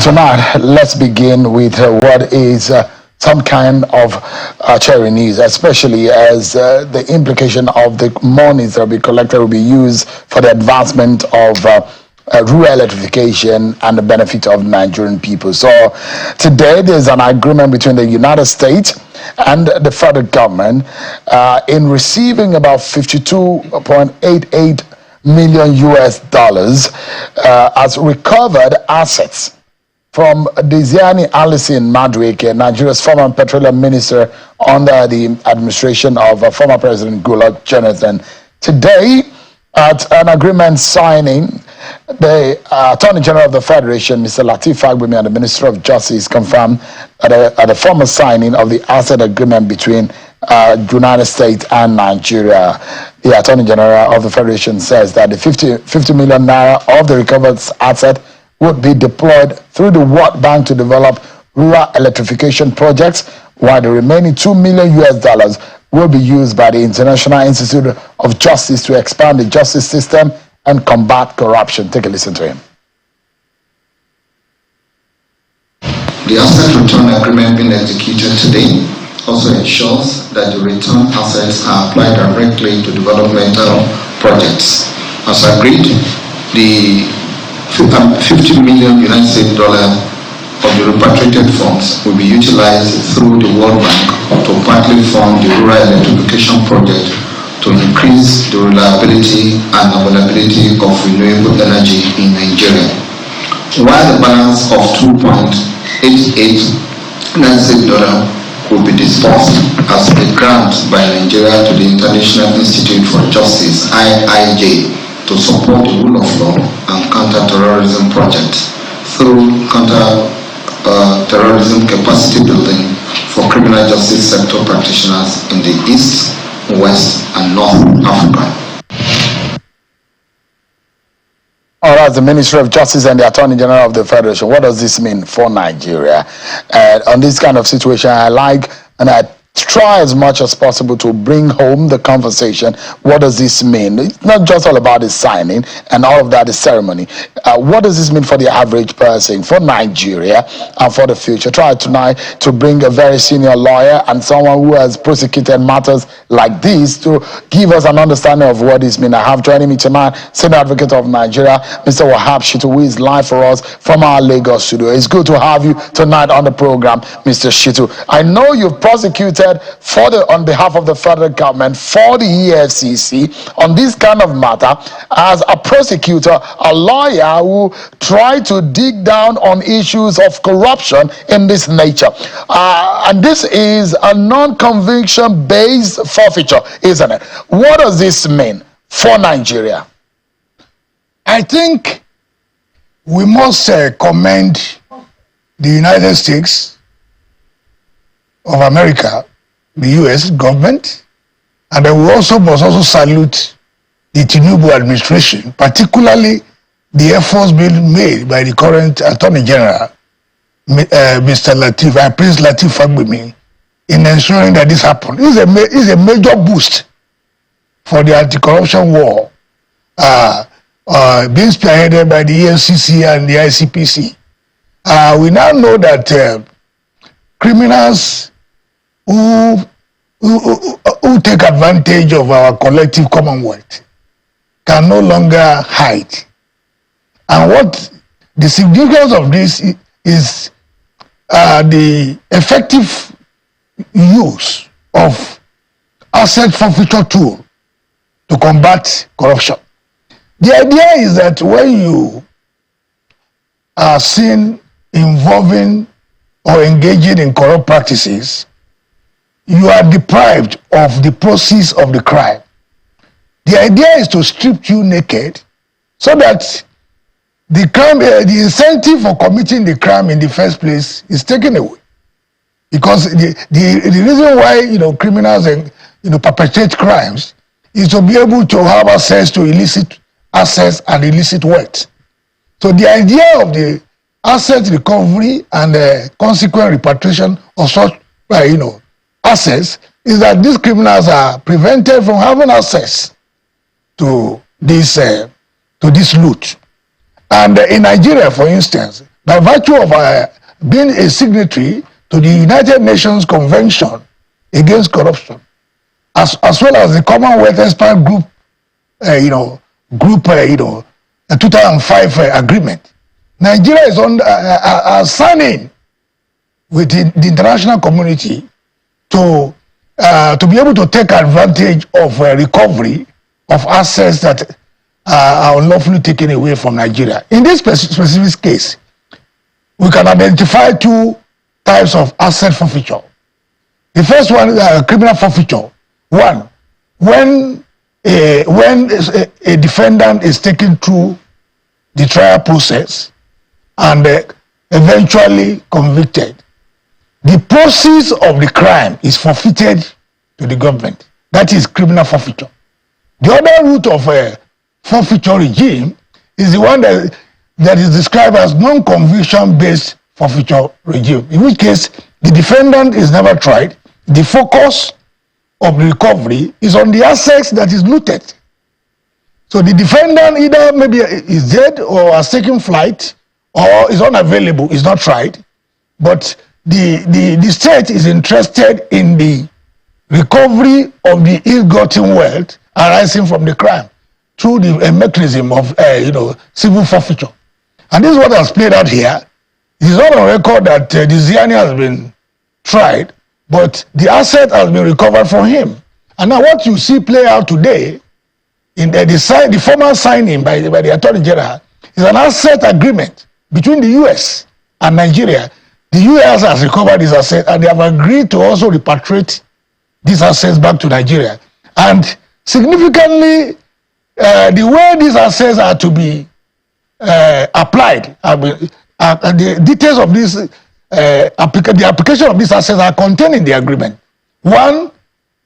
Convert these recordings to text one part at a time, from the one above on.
tonight, let's begin with what is some kind of cherry news, especially as the implication of the monies that will be collected will be used for the advancement of rural electrification and the benefit of Nigerian people. So today there's an agreement between the United States and the federal government in receiving about 52.88 million US dollars as recovered assets from Diezeani Alison Madueke, Nigeria's former petroleum minister under the administration of former President Goodluck Jonathan. Today, at an agreement signing, the Attorney General of the Federation, Mr. Lateef Fagbemi, and the Minister of Justice confirmed at the formal signing of the asset agreement between United States and Nigeria. The Attorney General of the Federation says that the 50 million naira of the recovered asset would be deployed through the World Bank to develop rural electrification projects, while the remaining 2 million US dollars will be used by the International Institute of Justice to expand the justice system and combat corruption. Take a listen to him. The asset return agreement being executed today also ensures that the return assets are applied directly to developmental projects. As agreed, the 50 million United States dollar of the repatriated funds will be utilized through the World Bank to partly fund the rural electrification project to increase the reliability and availability of renewable energy in Nigeria. While the balance of 2.88 United States dollar will be disbursed as a grant by Nigeria to the International Institute for Justice (IIJ) to support the rule of law and counter-terrorism projects through counter-terrorism capacity building for criminal justice sector practitioners in the East, West, and North Africa. All right, the Ministry of Justice and the Attorney General of the Federation. What does this mean for Nigeria? On this kind of situation, I try as much as possible to bring home the conversation. What does this mean? It's not just all about the signing and all of that, the ceremony. What does this mean for the average person, for Nigeria, and for the future? Try tonight to bring a very senior lawyer and someone who has prosecuted matters like this to give us an understanding of what this means. I have joining me tonight, Senior Advocate of Nigeria, Mr. Wahab Shittu, who is live for us from our Lagos studio. It's good to have you tonight on the program, Mr. Shittu. I know you've prosecuted on behalf of the federal government for the EFCC on this kind of matter as a prosecutor, a lawyer who tried to dig down on issues of corruption in this nature. And this is a non-conviction based forfeiture, isn't it? What does this mean for Nigeria? I think we must commend the United States of America, the U.S. government, and we also must salute the Tinubu administration, particularly the efforts being made by the current Attorney General, Mr. Lateef, Prince Lateef Fagbemi, in ensuring that this happens. It's a major boost for the anti-corruption war being spearheaded by the EFCC and the ICPC. We now know that criminals who take advantage of our collective commonwealth can no longer hide. And what the significance of this is the effective use of asset forfeiture tool to combat corruption. The idea is that when you are seen involving or engaging in corrupt practices, you are deprived of the proceeds of the crime. The idea is to strip you naked so that the crime, the incentive for committing the crime in the first place is taken away. Because the reason why criminals perpetrate crimes is to be able to have access to illicit assets and illicit wealth. So the idea of the asset recovery and the consequent repatriation of such assets is that these criminals are prevented from having access to this loot. And in Nigeria, for instance, by virtue of being a signatory to the United Nations Convention Against Corruption, as well as the Commonwealth Expert Group, a 2005 agreement. Nigeria is on signing with the international community to be able to take advantage of recovery of assets that are unlawfully taken away from Nigeria. In this specific case, we can identify two types of asset forfeiture. The first one is criminal forfeiture. One, when a defendant is taken through the trial process and eventually convicted, the proceeds of the crime is forfeited to the government. That is criminal forfeiture. The other route of forfeiture regime is the one that is described as non-conviction based forfeiture regime, in which case the defendant is never tried. The focus of the recovery is on the assets that is looted. So the defendant either maybe is dead or has taken flight or is unavailable, is not tried, but the state is interested in the recovery of the ill-gotten wealth arising from the crime through the mechanism of civil forfeiture. And this is what has played out here. It is not on record that Diezeani has been tried, but the asset has been recovered from him. And now what you see play out today in the formal signing by the Attorney General is an asset agreement between the US and Nigeria. The US has recovered this asset and they have agreed to also repatriate these assets back to Nigeria. And significantly, the way these assets are to be applied, the details of this, the application of these assets are contained in the agreement. One,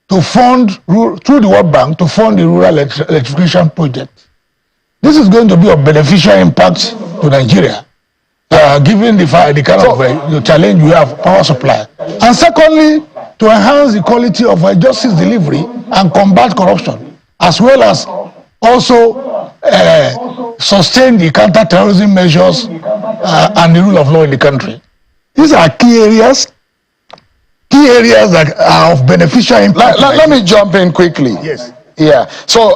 to fund, through the World Bank, to fund the rural electrification project. This is going to be of beneficial impact to Nigeria, given the kind of challenge we have, power supply. And secondly, to enhance the quality of justice delivery and combat corruption, as well as also sustain the counter-terrorism measures and the rule of law in the country. These are key areas that are of beneficial impact. Let me jump in quickly. Yes. Yeah. So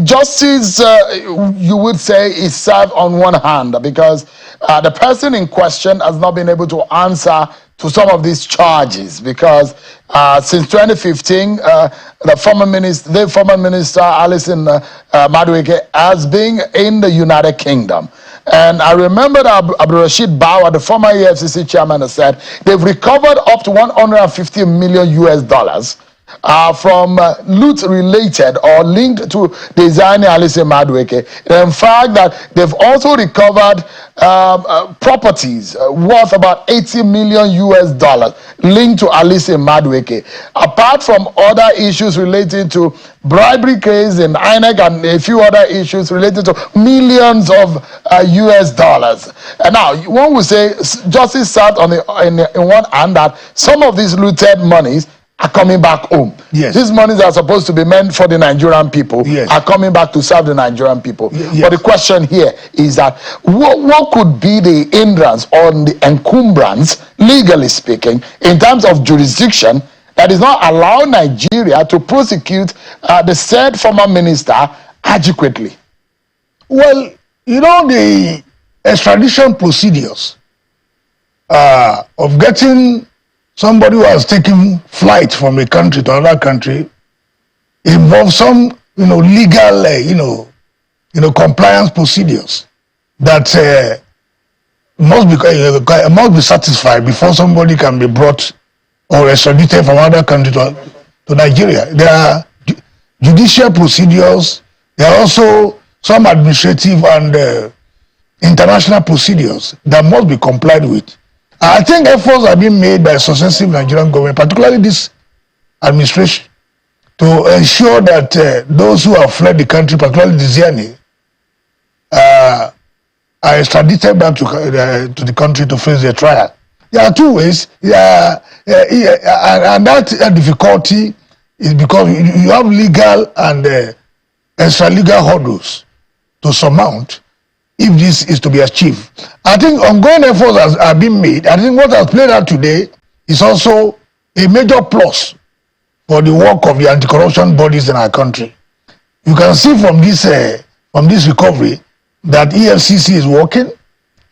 justice, you would say, is served on one hand because the person in question has not been able to answer to some of these charges because since 2015, the former minister Alison Madueke has been in the United Kingdom. And I remember that Abdulrashid Bawa, the former EFCC chairman, has said they've recovered up to $150 million from loot related or linked to Diezeani Alison Madueke. In fact, that they've also recovered properties worth about $80 million linked to Alison Madueke. Apart from other issues relating to bribery case in INEC and a few other issues related to millions of US dollars. And now, one would say justice sat on in one hand that some of these looted monies are coming back home. Yes. These monies are supposed to be meant for the Nigerian people, yes, are coming back to serve the Nigerian people. Yes. But the question here is that what could be the hindrance or the encumbrance, legally speaking, in terms of jurisdiction that is not allowing Nigeria to prosecute the said former minister adequately? Well, the extradition procedures of getting somebody who has taken flight from a country to another country involves some, legal, compliance procedures that must be satisfied before somebody can be brought or extradited from another country to Nigeria. There are judicial procedures. There are also some administrative and international procedures that must be complied with. I think efforts are being made by successive Nigerian government, particularly this administration, to ensure that those who have fled the country, particularly Diezeani, are extradited back to the country to face their trial. There are two ways, and that difficulty is because you have legal and extra-legal hurdles to surmount if this is to be achieved. I think ongoing efforts are being made. I think what has played out today is also a major plus for the work of the anti-corruption bodies in our country. You can see from this recovery that EFCC is working,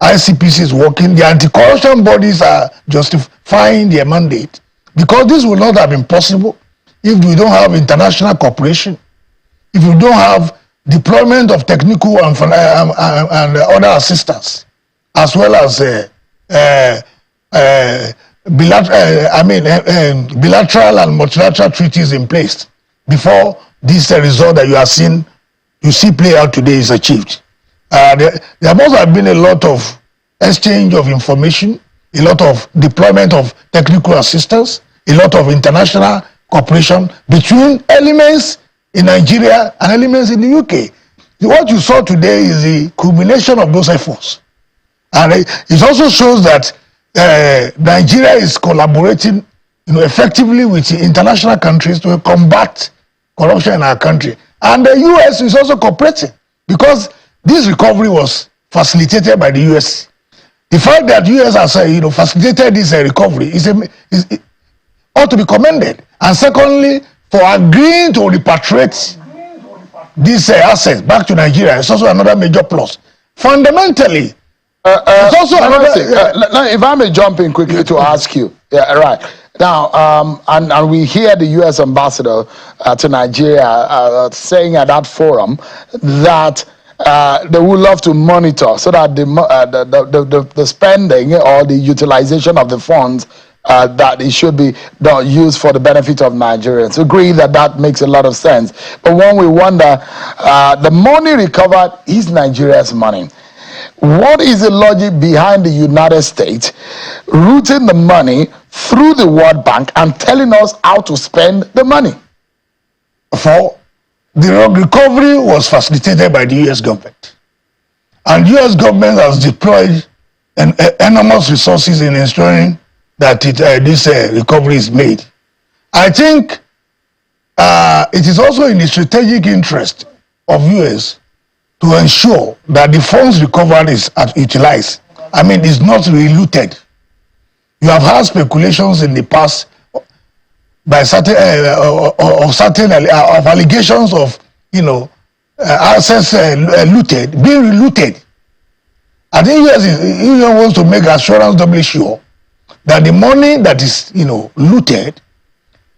ICPC is working, the anti-corruption bodies are justifying their mandate, because this would not have been possible if we don't have international cooperation, if we don't have deployment of technical and other assistance, as well as bilateral and multilateral treaties in place before this result that you see play out today is achieved. There must have been a lot of exchange of information, a lot of deployment of technical assistance, a lot of international cooperation between elements in Nigeria and elements in the UK. What you saw today is the culmination of those efforts. And it also shows that Nigeria is collaborating effectively with international countries to combat corruption in our country. And the US is also cooperating, because this recovery was facilitated by the US. The fact that US has facilitated this recovery ought to be commended. And secondly, for agreeing to repatriate these assets back to Nigeria is also another major plus. Fundamentally, it's also another. If I may jump in quickly to ask you, yeah, right now, and we hear the U.S. ambassador to Nigeria saying at that forum that they would love to monitor so that the spending or the utilization of the funds that it should be used for the benefit of Nigerians. Agree that makes a lot of sense. But when we wonder, the money recovered is Nigeria's money. What is the logic behind the United States routing the money through the World Bank and telling us how to spend the money? For the recovery was facilitated by the U.S. government. And U.S. government has deployed enormous resources in ensuring that this recovery is made. I think it is also in the strategic interest of U.S. to ensure that the funds recovered is utilized. I mean, it's not relooted. You have had speculations in the past by certain allegations of assets looted, being relooted. I think U.S. wants to make assurance doubly sure that the money that is looted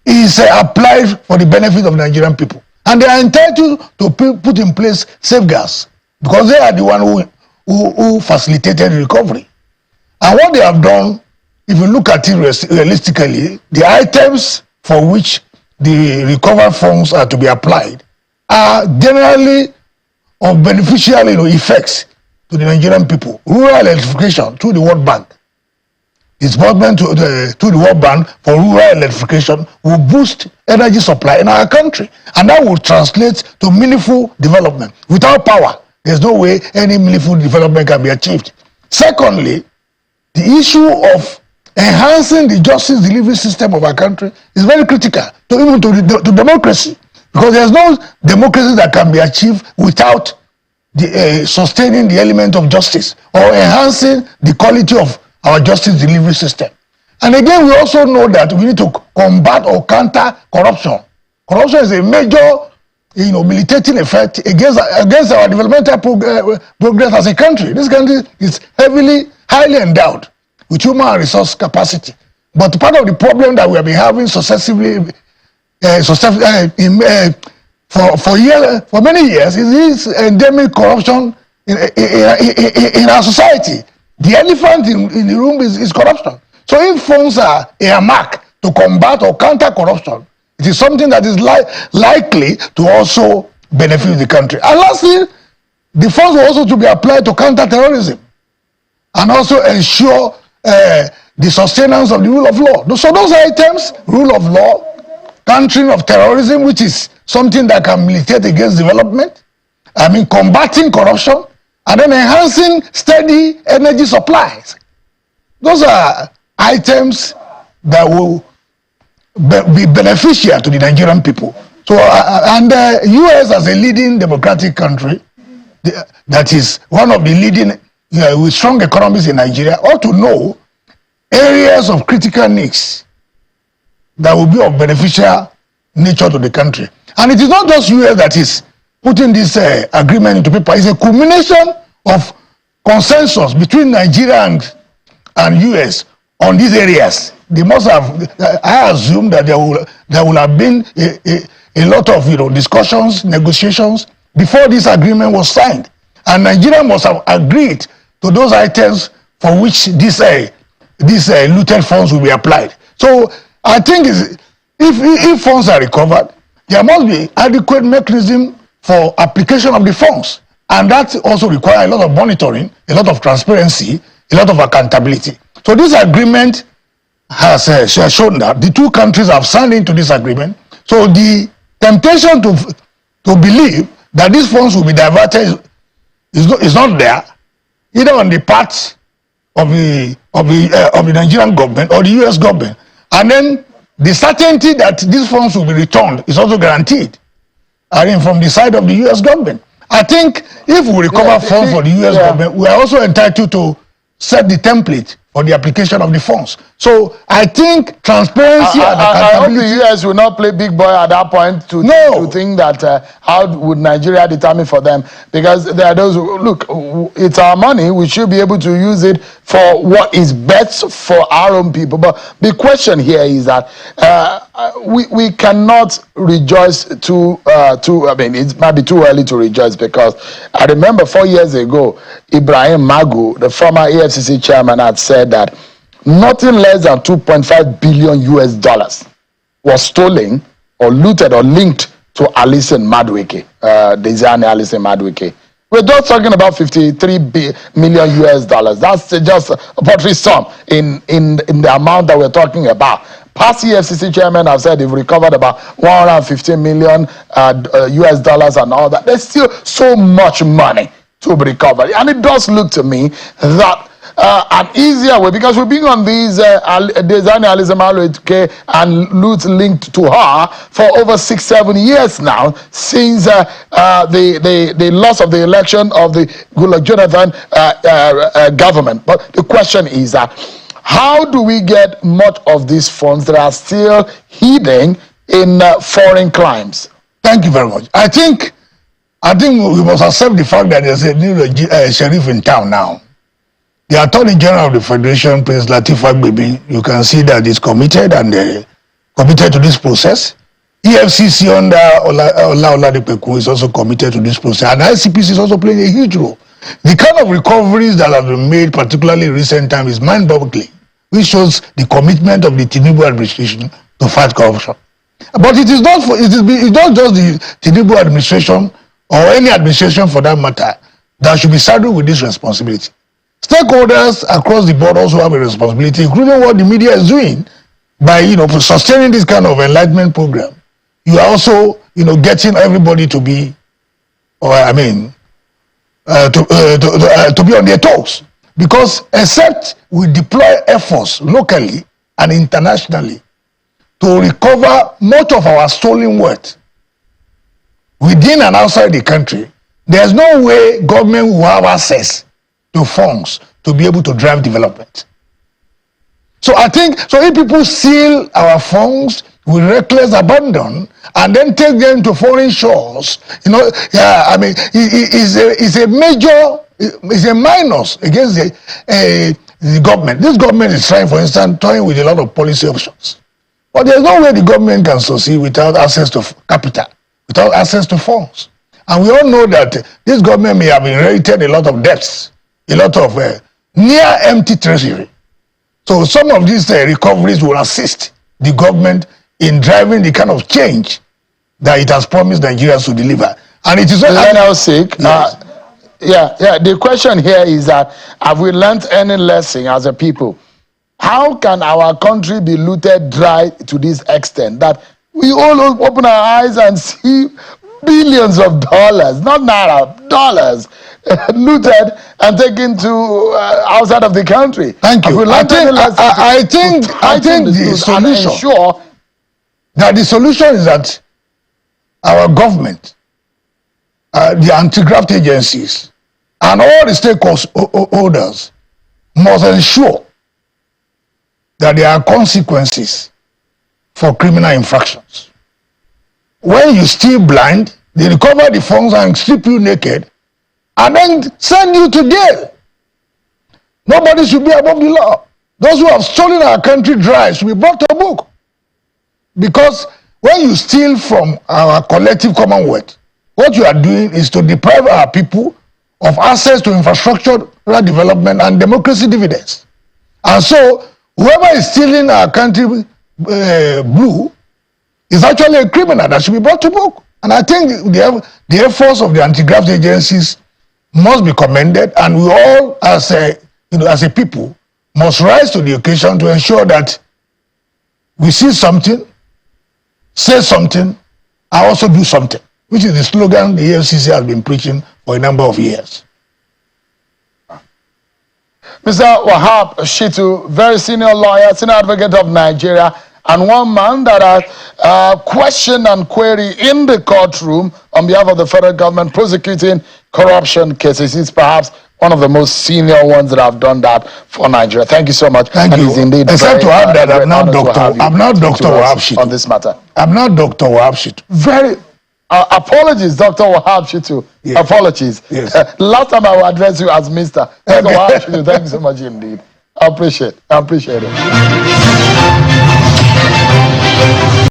is applied for the benefit of Nigerian people. And they are entitled to put in place safeguards, because they are the one who facilitated the recovery. And what they have done, if you look at it realistically, the items for which the recovered funds are to be applied are generally of beneficial effects to the Nigerian people. Rural electrification through the World Bank. Disbursement to the World Bank for rural electrification will boost energy supply in our country, and that will translate to meaningful development. Without power, there's no way any meaningful development can be achieved. Secondly, the issue of enhancing the justice delivery system of our country is very critical to democracy, because there's no democracy that can be achieved without sustaining the element of justice or enhancing the quality of our justice delivery system. And again, we also know that we need to combat or counter corruption. Corruption is a major, militating effect against our developmental progress as a country. This country is highly endowed with human resource capacity. But part of the problem that we have been having successively for many years is this endemic corruption in our society. The elephant in the room is corruption. So if funds are earmarked to combat or counter corruption, it is something that is likely to also benefit the country. And lastly, the funds are also to be applied to counter terrorism and also ensure the sustenance of the rule of law. So those items, rule of law, countering of terrorism, which is something that can militate against development, combating corruption, and then enhancing steady energy supplies. Those are items that will be beneficial to the Nigerian people. So, and the U.S. as a leading democratic country that is one of the leading with strong economies in Nigeria ought to know areas of critical needs that will be of beneficial nature to the country. And it is not just US that is putting this agreement into paper. It's a culmination of consensus between Nigeria and US on these areas. They must have, I assume that there will have been a lot of discussions, negotiations before this agreement was signed. And Nigeria must have agreed to those items for which these looted funds will be applied. So I think if funds are recovered, there must be adequate mechanism for application of the funds. And that also requires a lot of monitoring, a lot of transparency, a lot of accountability. So this agreement has shown that the two countries have signed into this agreement. So the temptation to believe that these funds will be diverted is not there, either on the part of the Nigerian government or the US government. And then the certainty that these funds will be returned is also guaranteed. I mean, from the side of the US government. I think if we recover funds for the US government, we are also entitled to set the template for the application of the funds. So I think transparency and accountability. I hope the US will not play big boy at that point to think that how would Nigeria determine for them, because there are those who, look, it's our money, we should be able to use it for what is best for our own people. But the question here is that we cannot rejoice I mean, it might be too early to rejoice, because I remember 4 years ago, Ibrahim Magu, the former AFCC chairman, had said that nothing less than 2.5 billion US dollars was stolen or looted or linked to Alison Madueke, Diezeani Alison Madueke. We're just talking about 53 million US dollars. That's just a paltry sum in the amount that we're talking about. Past EFCC chairman have said they've recovered about 115 million US dollars and all that. There's still so much money to be recovered. And it does look to me that an easier way, because we've been on these Diezeani Alison Madueke and loot linked to her for over 6-7 years now, since the loss of the election of the Goodluck Jonathan government. But the question is how do we get much of these funds that are still hidden in foreign climes? Thank you very much. I think we must accept the fact that there's a new sheriff in town now. The Attorney General of the Federation, Prince Lateef Fagbemi, you can see that he's committed and committed to this process. EFCC under Ola Oladepeku is also committed to this process, and ICPC is also playing a huge role. The kind of recoveries that have been made, particularly in recent times, is mind-boggling, which shows the commitment of the Tinubu administration to fight corruption. But it is not just the Tinubu administration or any administration for that matter that should be saddled with this responsibility. Stakeholders across the board also have a responsibility, including what the media is doing by sustaining this kind of enlightenment program. You are also getting everybody to be, to be on their toes, because except we deploy efforts locally and internationally to recover much of our stolen wealth within and outside the country, there's no way government will have access to funds to be able to drive development. So I think, if people steal our funds with reckless abandon and then take them to foreign shores, it's a minus against the government. This government is trying, for instance, toying with a lot of policy options. But there's no way the government can succeed without access to capital, without access to funds. And we all know that this government may have inherited a lot of debts, a lot of near empty treasury. So some of these recoveries will assist the government in driving the kind of change that it has promised Nigerians to deliver. And it is not sick. Yes. The question here is that have we learned any lesson as a people? How can our country be looted dry to this extent that we all open our eyes and see billions of dollars, not naira, dollars, looted and taken to outside of the country? Thank you. I think the solution is that our government the anti-graft agencies and all the stakeholders must ensure that there are consequences for criminal infractions. When you steal blind, they recover the funds and strip you naked and then send you to jail. Nobody should be above the law. Those who have stolen our country dry should be brought to book. Because when you steal from our collective commonwealth, what you are doing is to deprive our people of access to infrastructural development and democracy dividends. And so, whoever is stealing our country blue is actually a criminal that should be brought to book. And I think the efforts of the anti-graft agencies must be commended, and we all, as a people, must rise to the occasion to ensure that we see something, say something, and also do something, which is the slogan the EFCC has been preaching for a number of years. Mr. Wahab Shittu, very senior lawyer, senior advocate of Nigeria, and one man that has questioned and queried in the courtroom on behalf of the federal government prosecuting corruption cases. He's perhaps one of the most senior ones that have done that for Nigeria. Thank you so much. Thank you. Indeed except to add that I'm not Dr. Wahab Shittu. On this matter. I'm not Dr. Wahab Shittu. Very apologies, Dr. Wahab Shittu. Yes. Apologies. Yes. Last time I will address you as Mr. Dr. Wahab Shittu. Thank you so much indeed. I appreciate it.